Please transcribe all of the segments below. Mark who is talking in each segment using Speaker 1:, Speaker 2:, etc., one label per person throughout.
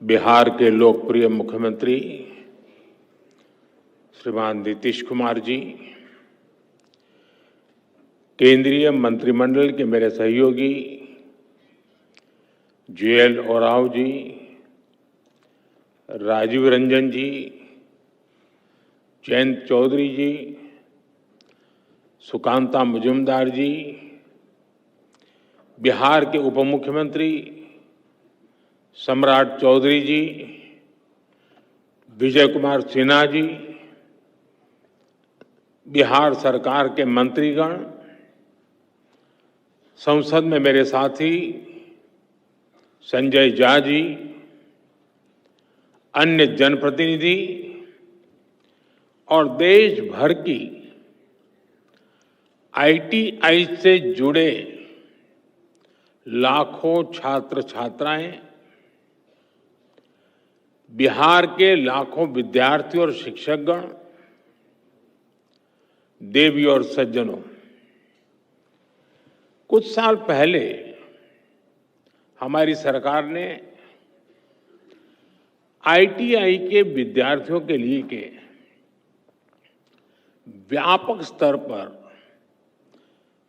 Speaker 1: बिहार के लोकप्रिय मुख्यमंत्री श्रीमान नीतीश कुमार जी, केंद्रीय मंत्रिमंडल के मेरे सहयोगी जुएल ओरांव जी, राजीव रंजन जी, जयंत चौधरी जी, सुकांता मुजुमदार जी, बिहार के उप मुख्यमंत्री सम्राट चौधरी जी, विजय कुमार सिन्हा जी, बिहार सरकार के मंत्रीगण, संसद में मेरे साथी संजय झा जी, अन्य जनप्रतिनिधि और देश भर की आईटीआई से जुड़े लाखों छात्र छात्राएं, बिहार के लाखों विद्यार्थी और शिक्षकगण, देवी और सज्जनों, कुछ साल पहले हमारी सरकार ने आईटीआई के विद्यार्थियों के लिए के व्यापक स्तर पर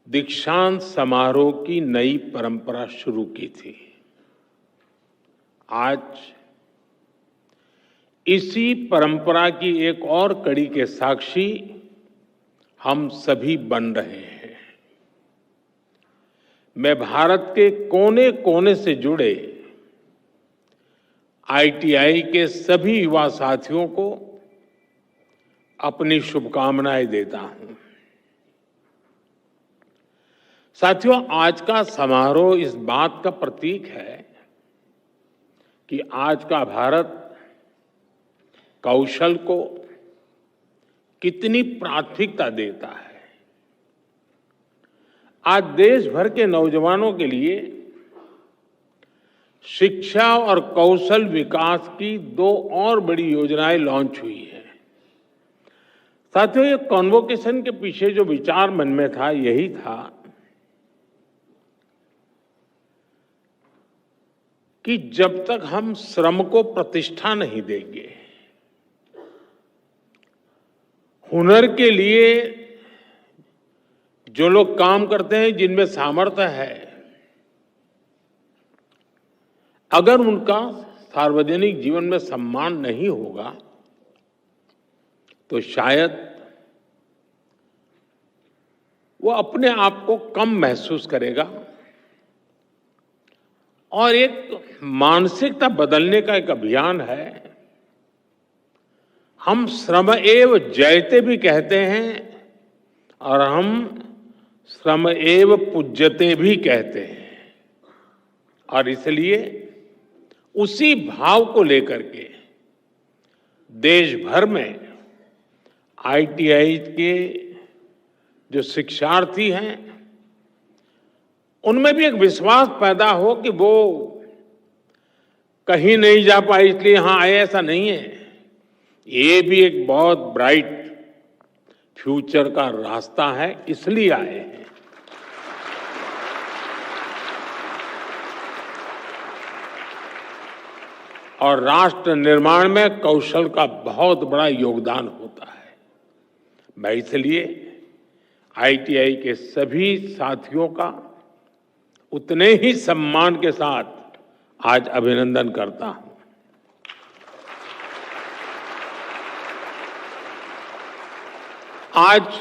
Speaker 1: दीक्षांत समारोह की नई परंपरा शुरू की थी। आज इसी परंपरा की एक और कड़ी के साक्षी हम सभी बन रहे हैं। मैं भारत के कोने कोने से जुड़े आईटीआई के सभी युवा साथियों को अपनी शुभकामनाएं देता हूं। साथियों, आज का समारोह इस बात का प्रतीक है कि आज का भारत कौशल को कितनी प्राथमिकता देता है। आज देश भर के नौजवानों के लिए शिक्षा और कौशल विकास की दो और बड़ी योजनाएं लॉन्च हुई है। साथियों, ये कॉन्वोकेशन के पीछे जो विचार मन में था, यही था कि जब तक हम श्रम को प्रतिष्ठा नहीं देंगे, हुनर के लिए जो लोग काम करते हैं, जिनमें सामर्थ्य है, अगर उनका सार्वजनिक जीवन में सम्मान नहीं होगा तो शायद वो अपने आप को कम महसूस करेगा। और एक मानसिकता बदलने का एक अभियान है। हम श्रम एव जयते भी कहते हैं और हम श्रम एव पूज्यते भी कहते हैं। और इसलिए उसी भाव को लेकर के देश भर में आईटीआई के जो शिक्षार्थी हैं, उनमें भी एक विश्वास पैदा हो कि वो कहीं नहीं जा पाए इसलिए यहां आए, ऐसा नहीं है। ये भी एक बहुत ब्राइट फ्यूचर का रास्ता है, इसलिए आए हैं। और राष्ट्र निर्माण में कौशल का बहुत बड़ा योगदान होता है। मैं इसलिए आईटीआई के सभी साथियों का उतने ही सम्मान के साथ आज अभिनंदन करता हूं। आज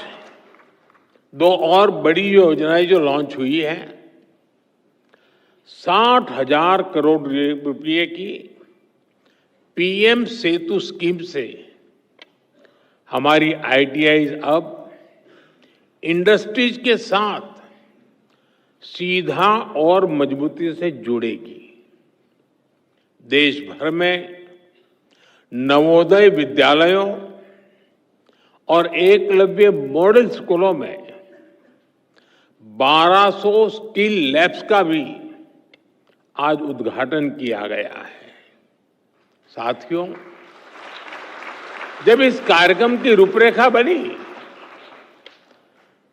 Speaker 1: दो और बड़ी योजनाएं जो लॉन्च हुई है, 60,000 करोड़ रुपए की पीएम सेतु स्कीम से हमारी आईटीआई अब इंडस्ट्रीज के साथ सीधा और मजबूती से जुड़ेगी। देश भर में नवोदय विद्यालयों और एकलव्य मॉडल स्कूलों में 1200 स्किल लैब्स का भी आज उद्घाटन किया गया है। साथियों, जब इस कार्यक्रम की रूपरेखा बनी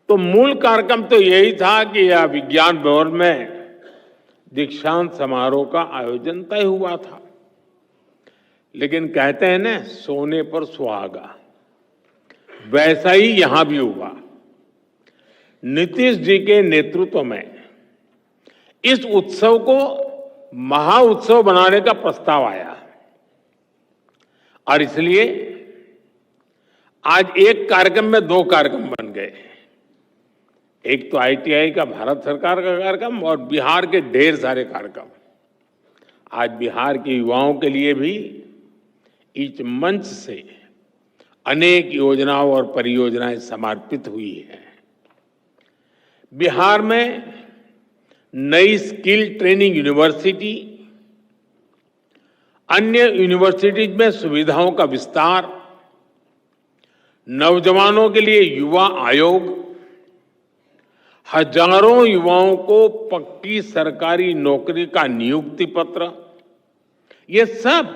Speaker 1: तो मूल कार्यक्रम तो यही था कि यह विज्ञान भवन में दीक्षांत समारोह का आयोजन तय हुआ था। लेकिन कहते हैं ना, सोने पर सुहागा, वैसा ही यहां भी हुआ। नीतीश जी के नेतृत्व में इस उत्सव को महाउत्सव बनाने का प्रस्ताव आया और इसलिए आज एक कार्यक्रम में दो कार्यक्रम बन गए। एक तो आईटीआई का भारत सरकार का कार्यक्रम और बिहार के ढेर सारे कार्यक्रम। आज बिहार के युवाओं के लिए भी इस मंच से अनेक योजनाओं और परियोजनाएं समर्पित हुई हैं। बिहार में नई स्किल ट्रेनिंग यूनिवर्सिटी, अन्य यूनिवर्सिटीज में सुविधाओं का विस्तार, नौजवानों के लिए युवा आयोग, हजारों युवाओं को पक्की सरकारी नौकरी का नियुक्ति पत्र, ये सब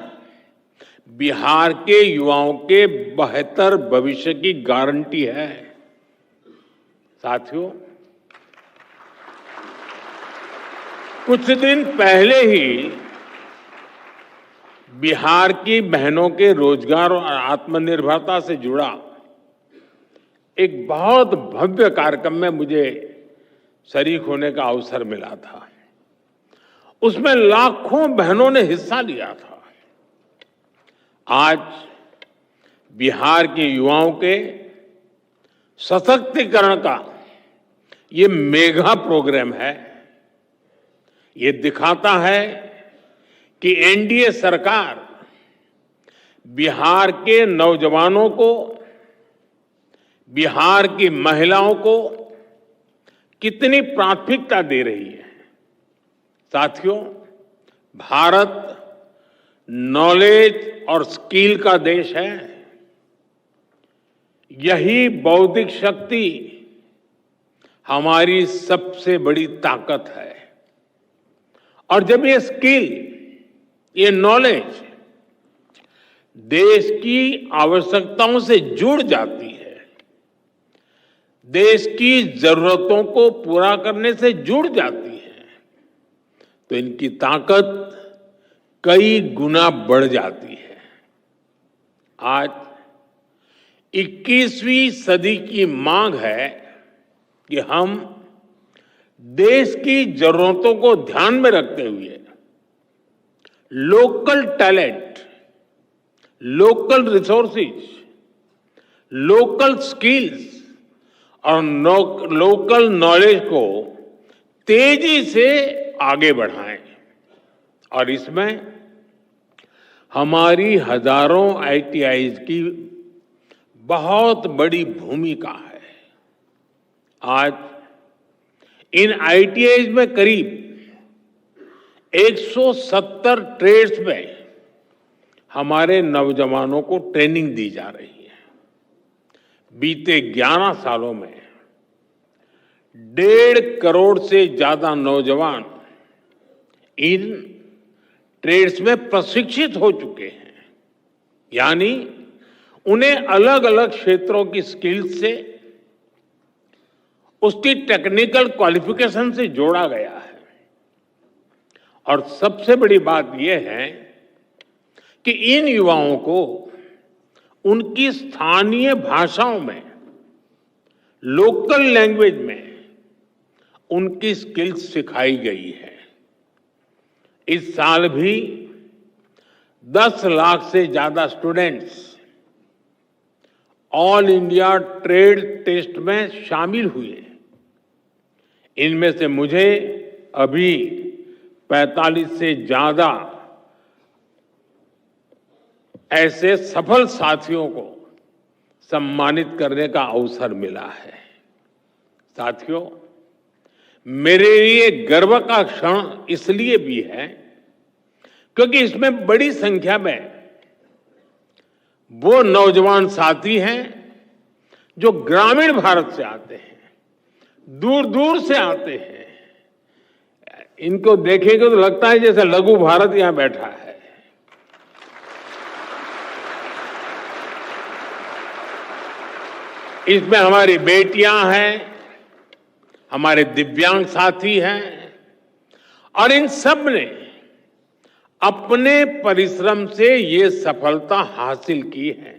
Speaker 1: बिहार के युवाओं के बेहतर भविष्य की गारंटी है। साथियों, कुछ दिन पहले ही बिहार की बहनों के रोजगार और आत्मनिर्भरता से जुड़ा एक बहुत भव्य कार्यक्रम में मुझे शरीक होने का अवसर मिला था। उसमें लाखों बहनों ने हिस्सा लिया था। आज बिहार के युवाओं के सशक्तिकरण का ये मेगा प्रोग्राम है। ये दिखाता है कि एनडीए सरकार बिहार के नौजवानों को, बिहार की महिलाओं को कितनी प्राथमिकता दे रही है। साथियों, भारत नॉलेज और स्किल का देश है। यही बौद्धिक शक्ति हमारी सबसे बड़ी ताकत है। और जब ये स्किल, ये नॉलेज देश की आवश्यकताओं से जुड़ जाती है, देश की जरूरतों को पूरा करने से जुड़ जाती है, तो इनकी ताकत कई गुना बढ़ जाती है। आज 21वीं सदी की मांग है कि हम देश की जरूरतों को ध्यान में रखते हुए local talent, local resources, local skills और लोकल नॉलेज को तेजी से आगे बढ़ाएं। और इसमें हमारी हजारों आईटीआईज की बहुत बड़ी भूमिका है। आज इन आईटीआईज में करीब 170 ट्रेड्स में हमारे नौजवानों को ट्रेनिंग दी जा रही है। बीते 11 सालों में 1.5 करोड़ से ज्यादा नौजवान इन ट्रेड्स में प्रशिक्षित हो चुके हैं। यानी उन्हें अलग अलग क्षेत्रों की स्किल्स से, उसकी टेक्निकल क्वालिफिकेशन से जोड़ा गया है। और सबसे बड़ी बात यह है कि इन युवाओं को उनकी स्थानीय भाषाओं में, लोकल लैंग्वेज में उनकी स्किल्स सिखाई गई है। इस साल भी 10 लाख से ज्यादा students all India trade test में शामिल हुए। इनमें से मुझे अभी 45 से ज्यादा ऐसे सफल साथियों को सम्मानित करने का अवसर मिला है। साथियों, मेरे लिए गर्व का क्षण इसलिए भी है क्योंकि इसमें बड़ी संख्या में वो नौजवान साथी हैं जो ग्रामीण भारत से आते हैं, दूर दूर से आते हैं। इनको देखेंगे तो लगता है जैसे लघु भारत यहां बैठा है। इसमें हमारी बेटियां हैं, हमारे दिव्यांग साथी हैं और इन सब ने अपने परिश्रम से ये सफलता हासिल की है।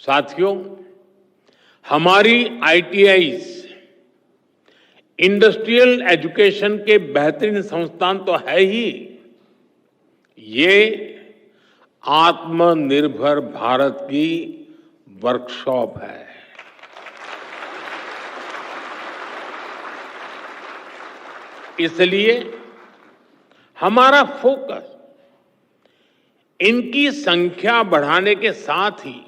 Speaker 1: साथियों, हमारी आईटीआईज इंडस्ट्रियल एजुकेशन के बेहतरीन संस्थान तो है ही, ये आत्मनिर्भर भारत की वर्कशॉप है। इसलिए हमारा फोकस इनकी संख्या बढ़ाने के साथ ही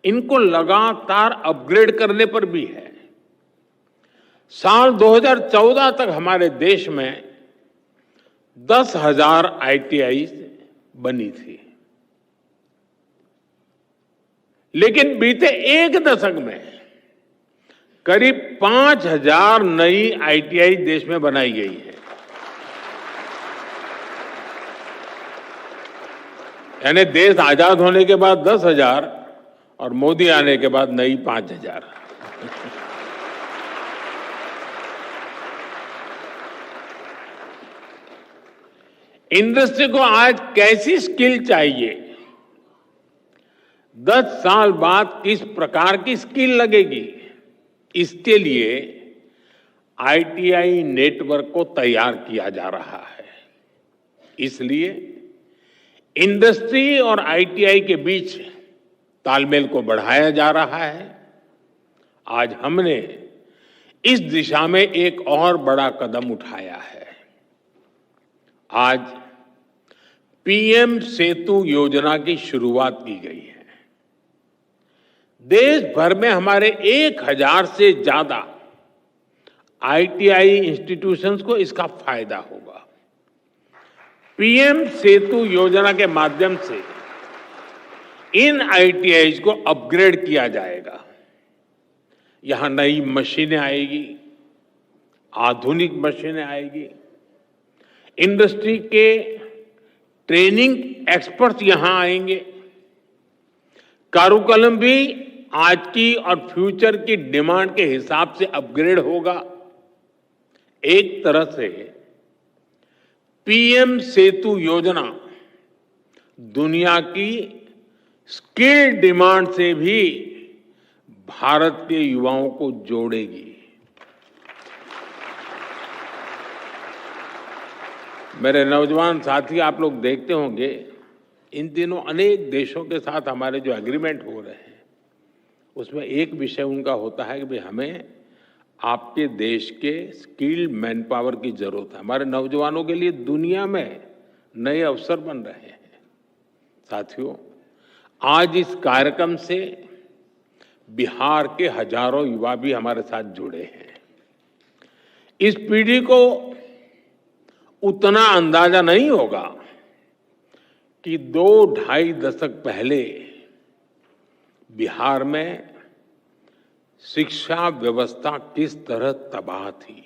Speaker 1: इनको लगातार अपग्रेड करने पर भी है। साल 2014 तक हमारे देश में 10,000 आईटीआई बनी थी, लेकिन बीते एक दशक में करीब 5,000 नई आईटीआई देश में बनाई गई है। यानी देश आजाद होने के बाद 10,000 और मोदी आने के बाद नई 5,000। इंडस्ट्री को आज कैसी स्किल चाहिए, 10 साल बाद किस प्रकार की स्किल लगेगी, इसके लिए आईटीआई नेटवर्क को तैयार किया जा रहा है। इसलिए इंडस्ट्री और आईटीआई के बीच तालमेल को बढ़ाया जा रहा है। आज हमने इस दिशा में एक और बड़ा कदम उठाया है। आज पीएम सेतु योजना की शुरुआत की गई है। देश भर में हमारे 1,000 से ज्यादा आईटीआई इंस्टीट्यूशंस को इसका फायदा होगा। पीएम सेतु योजना के माध्यम से इन आईटीआई को अपग्रेड किया जाएगा। यहां नई मशीनें आएगी, आधुनिक मशीनें आएगी, इंडस्ट्री के ट्रेनिंग एक्सपर्ट्स यहां आएंगे, कारुकलम भी आज की और फ्यूचर की डिमांड के हिसाब से अपग्रेड होगा। एक तरह से पीएम सेतु योजना दुनिया की स्किल डिमांड से भी भारत के युवाओं को जोड़ेगी। मेरे नौजवान साथी, आप लोग देखते होंगे इन दिनों अनेक देशों के साथ हमारे जो एग्रीमेंट हो रहे हैं, उसमें एक विषय उनका होता है कि भाई हमें आपके देश के स्किल्ड मैन पावर की जरूरत है। हमारे नौजवानों के लिए दुनिया में नए अवसर बन रहे हैं। साथियों, आज इस कार्यक्रम से बिहार के हजारों युवा भी हमारे साथ जुड़े हैं। इस पीढ़ी को उतना अंदाजा नहीं होगा कि 2-2.5 दशक पहले बिहार में शिक्षा व्यवस्था किस तरह तबाह थी।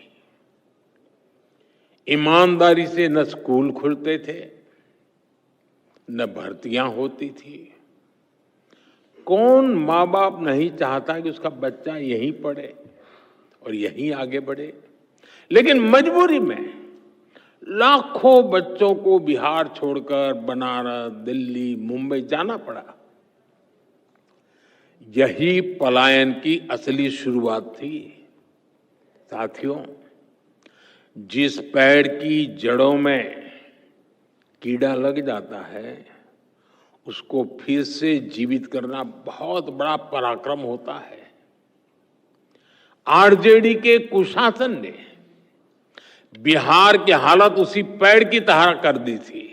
Speaker 1: ईमानदारी से न स्कूल खुलते थे, न भर्तियां होती थी। कौन माँ बाप नहीं चाहता कि उसका बच्चा यहीं पढ़े और यहीं आगे बढ़े, लेकिन मजबूरी में लाखों बच्चों को बिहार छोड़कर बनारस, दिल्ली, मुंबई जाना पड़ा। यही पलायन की असली शुरुआत थी। साथियों, जिस पेड़ की जड़ों में कीड़ा लग जाता है, उसको फिर से जीवित करना बहुत बड़ा पराक्रम होता है। आरजेडी के कुशासन ने बिहार की हालत उसी पेड़ की तरह कर दी थी।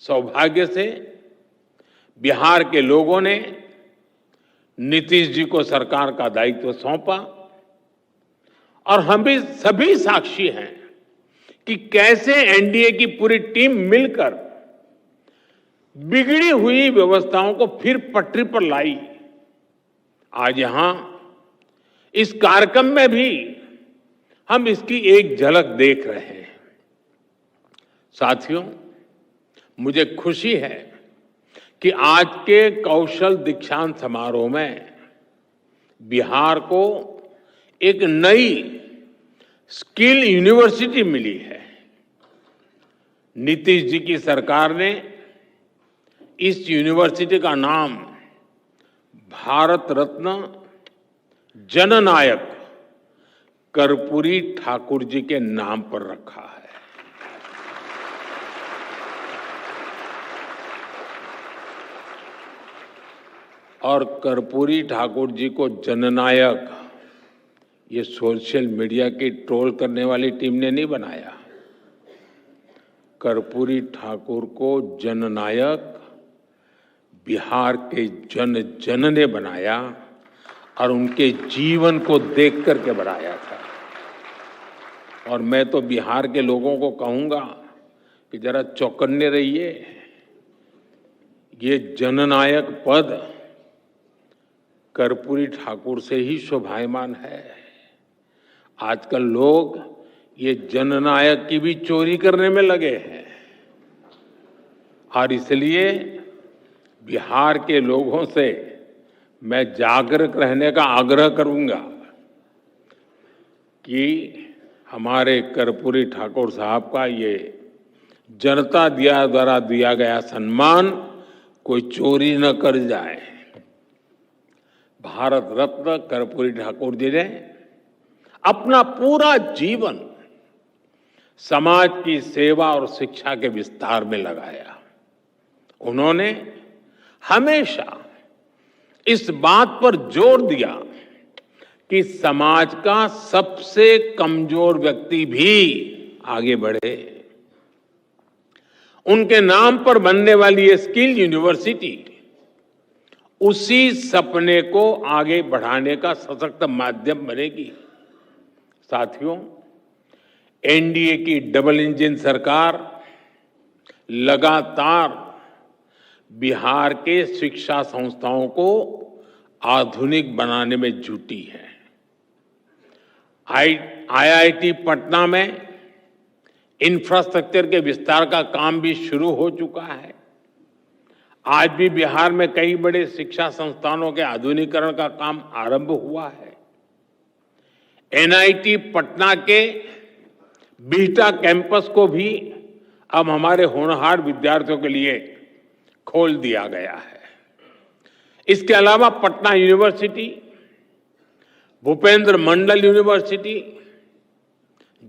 Speaker 1: सौभाग्य से बिहार के लोगों ने नीतीश जी को सरकार का दायित्व सौंपा और हम भी सभी साक्षी हैं कि कैसे एनडीए की पूरी टीम मिलकर बिगड़ी हुई व्यवस्थाओं को फिर पटरी पर लाई। आज यहां इस कार्यक्रम में भी हम इसकी एक झलक देख रहे हैं। साथियों, मुझे खुशी है कि आज के कौशल दीक्षांत समारोह में बिहार को एक नई स्किल यूनिवर्सिटी मिली है। नीतीश जी की सरकार ने इस यूनिवर्सिटी का नाम भारत रत्न जननायक कर्पूरी ठाकुर जी के नाम पर रखा है। और कर्पूरी ठाकुर जी को जननायक ये सोशल मीडिया की ट्रोल करने वाली टीम ने नहीं बनाया। कर्पूरी ठाकुर को जननायक बिहार के जन जन ने बनाया और उनके जीवन को देख करके बनाया था। और मैं तो बिहार के लोगों को कहूंगा कि जरा चौकन्ने रहिए। ये जननायक पद कर्पूरी ठाकुर से ही शोभायमान है। आजकल लोग ये जननायक की भी चोरी करने में लगे हैं और इसलिए बिहार के लोगों से मैं जागरूक रहने का आग्रह करूंगा कि हमारे कर्पूरी ठाकुर साहब का ये जनता द्वारा दिया गया सम्मान कोई चोरी न कर जाए। भारत रत्न कर्पूरी ठाकुर जी ने अपना पूरा जीवन समाज की सेवा और शिक्षा के विस्तार में लगाया। उन्होंने हमेशा इस बात पर जोर दिया कि समाज का सबसे कमजोर व्यक्ति भी आगे बढ़े। उनके नाम पर बनने वाली ये स्किल यूनिवर्सिटी उसी सपने को आगे बढ़ाने का सशक्त माध्यम बनेगी। साथियों, एनडीए की डबल इंजन सरकार लगातार बिहार के शिक्षा संस्थाओं को आधुनिक बनाने में जुटी है। आईआईटी पटना में इंफ्रास्ट्रक्चर के विस्तार का काम भी शुरू हो चुका है। आज भी बिहार में कई बड़े शिक्षा संस्थानों के आधुनिकीकरण का काम आरंभ हुआ है। एनआईटी पटना के बिहटा कैंपस को भी अब हमारे होनहार विद्यार्थियों के लिए खोल दिया गया है। इसके अलावा पटना यूनिवर्सिटी, भूपेंद्र मंडल यूनिवर्सिटी,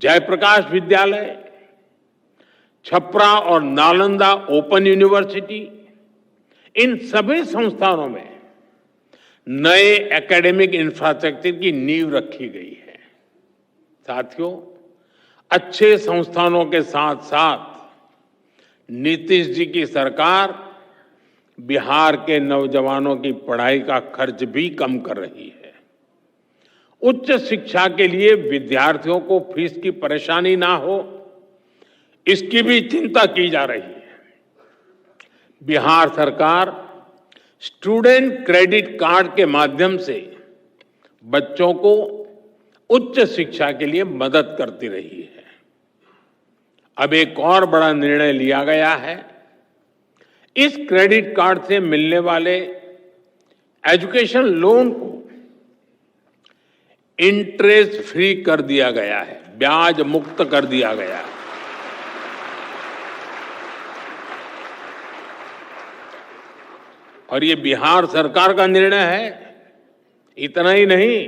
Speaker 1: जयप्रकाश विद्यालय, छपरा और नालंदा ओपन यूनिवर्सिटी, इन सभी संस्थानों में नए एकेडमिक इंफ्रास्ट्रक्चर की नींव रखी गई है। साथियों, अच्छे संस्थानों के साथ साथ नीतीश जी की सरकार बिहार के नौजवानों की पढ़ाई का खर्च भी कम कर रही है। उच्च शिक्षा के लिए विद्यार्थियों को फीस की परेशानी ना हो, इसकी भी चिंता की जा रही है। बिहार सरकार स्टूडेंट क्रेडिट कार्ड के माध्यम से बच्चों को उच्च शिक्षा के लिए मदद करती रही है। अब एक और बड़ा निर्णय लिया गया है। इस क्रेडिट कार्ड से मिलने वाले एजुकेशन लोन को इंटरेस्ट फ्री कर दिया गया है, ब्याज मुक्त कर दिया गया है। और ये बिहार सरकार का निर्णय है। इतना ही नहीं,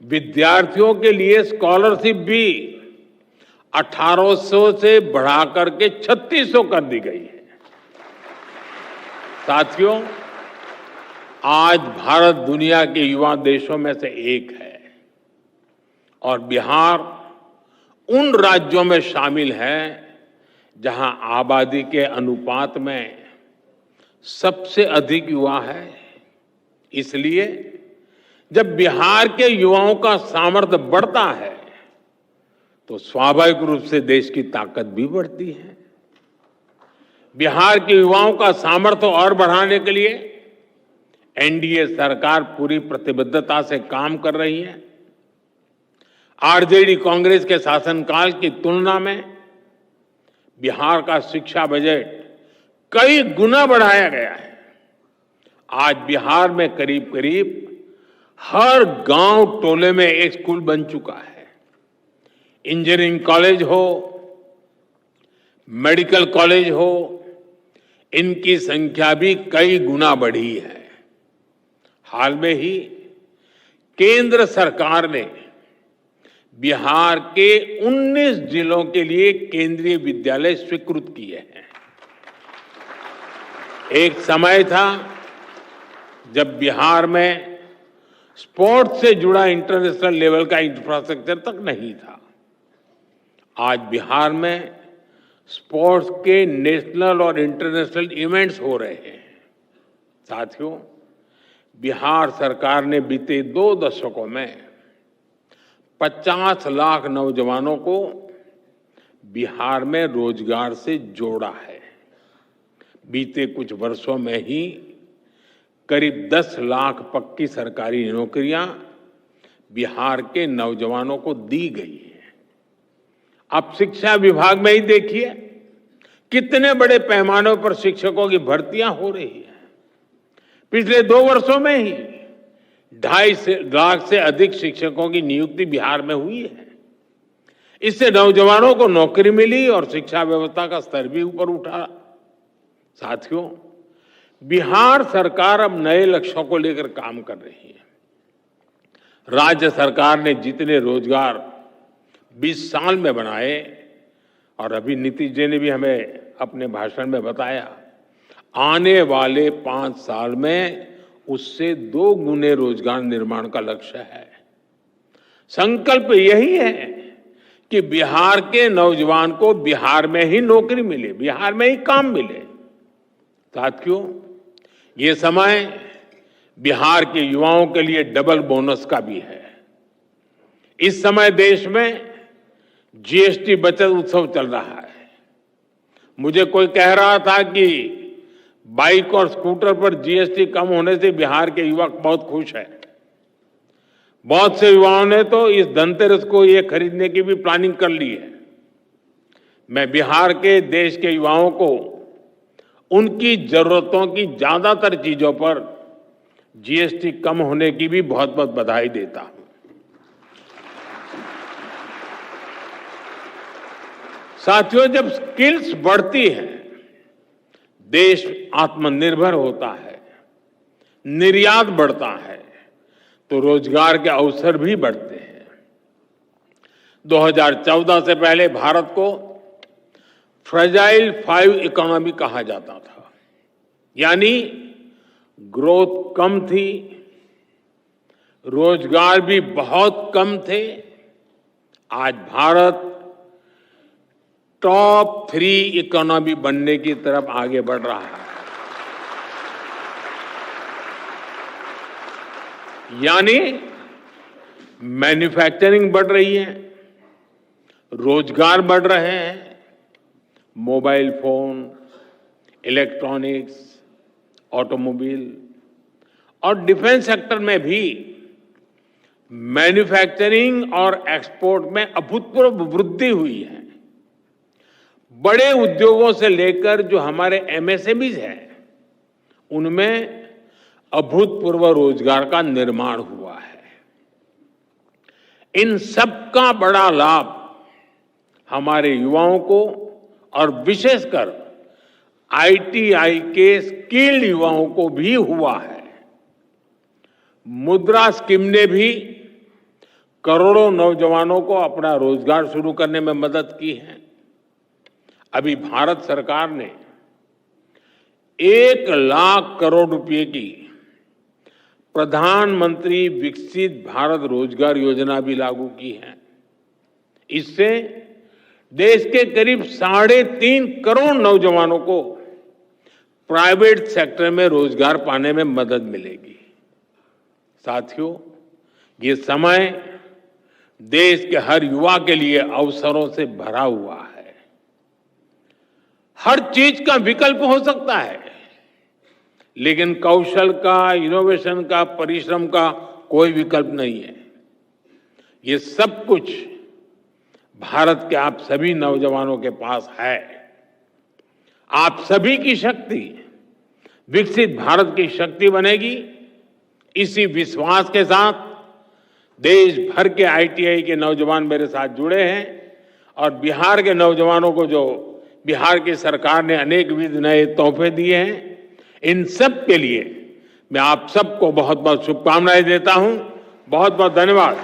Speaker 1: विद्यार्थियों के लिए स्कॉलरशिप भी 1800 से बढ़ाकर के 3600 कर दी गई है। साथियों, आज भारत दुनिया के युवा देशों में से एक है और बिहार उन राज्यों में शामिल है जहां आबादी के अनुपात में सबसे अधिक युवा है। इसलिए जब बिहार के युवाओं का सामर्थ्य बढ़ता है तो स्वाभाविक रूप से देश की ताकत भी बढ़ती है। बिहार के युवाओं का सामर्थ्य और बढ़ाने के लिए एनडीए सरकार पूरी प्रतिबद्धता से काम कर रही है। आरजेडी कांग्रेस के शासनकाल की तुलना में बिहार का शिक्षा बजट कई गुना बढ़ाया गया है। आज बिहार में करीब करीब हर गांव टोले में एक स्कूल बन चुका है। इंजीनियरिंग कॉलेज हो, मेडिकल कॉलेज हो, इनकी संख्या भी कई गुना बढ़ी है। हाल में ही केंद्र सरकार ने बिहार के 19 जिलों के लिए केंद्रीय विद्यालय स्वीकृत किए हैं। एक समय था जब बिहार में स्पोर्ट्स से जुड़ा इंटरनेशनल लेवल का इंफ्रास्ट्रक्चर तक नहीं था। आज बिहार में स्पोर्ट्स के नेशनल और इंटरनेशनल इवेंट्स हो रहे हैं। साथियों, बिहार सरकार ने बीते 2 दशकों में 50 लाख नौजवानों को बिहार में रोजगार से जोड़ा है। बीते कुछ वर्षों में ही करीब 10 लाख पक्की सरकारी नौकरियां बिहार के नौजवानों को दी गई है। आप शिक्षा विभाग में ही देखिए कितने बड़े पैमाने पर शिक्षकों की भर्तियां हो रही है। पिछले 2 वर्षों में ही 2.5 लाख से अधिक शिक्षकों की नियुक्ति बिहार में हुई है। इससे नौजवानों को नौकरी मिली और शिक्षा व्यवस्था का स्तर भी ऊपर उठा। साथियों, बिहार सरकार अब नए लक्ष्यों को लेकर काम कर रही है। राज्य सरकार ने जितने रोजगार 20 साल में बनाए, और अभी नीतीश जी ने भी हमें अपने भाषण में बताया, आने वाले 5 साल में उससे 2 गुने रोजगार निर्माण का लक्ष्य है। संकल्प यही है कि बिहार के नौजवान को बिहार में ही नौकरी मिले, बिहार में ही काम मिले। साथियों, ये समय बिहार के युवाओं के लिए डबल बोनस का भी है। इस समय देश में जीएसटी बचत उत्सव चल रहा है। मुझे कोई कह रहा था कि बाइक और स्कूटर पर जीएसटी कम होने से बिहार के युवा बहुत खुश हैं। बहुत से युवाओं ने तो इस धनतेरस को ये खरीदने की भी प्लानिंग कर ली है। मैं बिहार के देश के युवाओं को उनकी जरूरतों की ज्यादातर चीजों पर जीएसटी कम होने की भी बहुत बहुत बधाई देता हूं। साथियों, जब स्किल्स बढ़ती है, देश आत्मनिर्भर होता है, निर्यात बढ़ता है, तो रोजगार के अवसर भी बढ़ते हैं। 2014 से पहले भारत को फ्रेजाइल 5 इकोनॉमी कहा जाता था, यानी ग्रोथ कम थी, रोजगार भी बहुत कम थे। आज भारत टॉप 3 इकोनॉमी बनने की तरफ आगे बढ़ रहा है। यानी मैन्युफैक्चरिंग बढ़ रही है, रोजगार बढ़ रहे हैं, मोबाइल फोन, इलेक्ट्रॉनिक्स, ऑटोमोबाइल और डिफेंस सेक्टर में भी मैन्युफैक्चरिंग और एक्सपोर्ट में अभूतपूर्व वृद्धि हुई है। बड़े उद्योगों से लेकर जो हमारे एमएसएमईज हैं, उनमें अभूतपूर्व रोजगार का निर्माण हुआ है। इन सबका बड़ा लाभ हमारे युवाओं को और विशेषकर आईटीआई के स्किल्ड युवाओं को भी हुआ है। मुद्रा स्कीम ने भी करोड़ों नौजवानों को अपना रोजगार शुरू करने में मदद की है। अभी भारत सरकार ने 1 लाख करोड़ रुपए की प्रधानमंत्री विकसित भारत रोजगार योजना भी लागू की है। इससे देश के करीब 3.5 करोड़ नौजवानों को प्राइवेट सेक्टर में रोजगार पाने में मदद मिलेगी। साथियों, ये समय देश के हर युवा के लिए अवसरों से भरा हुआ है। हर चीज का विकल्प हो सकता है, लेकिन कौशल का, इनोवेशन का, परिश्रम का कोई विकल्प नहीं है। ये सब कुछ भारत के आप सभी नौजवानों के पास है। आप सभी की शक्ति विकसित भारत की शक्ति बनेगी। इसी विश्वास के साथ देश भर के आईटीआई के नौजवान मेरे साथ जुड़े हैं और बिहार के नौजवानों को जो बिहार की सरकार ने अनेकविध नए तोहफे दिए हैं। इन सब के लिए मैं आप सबको बहुत बहुत शुभकामनाएं देता हूं। बहुत बहुत धन्यवाद।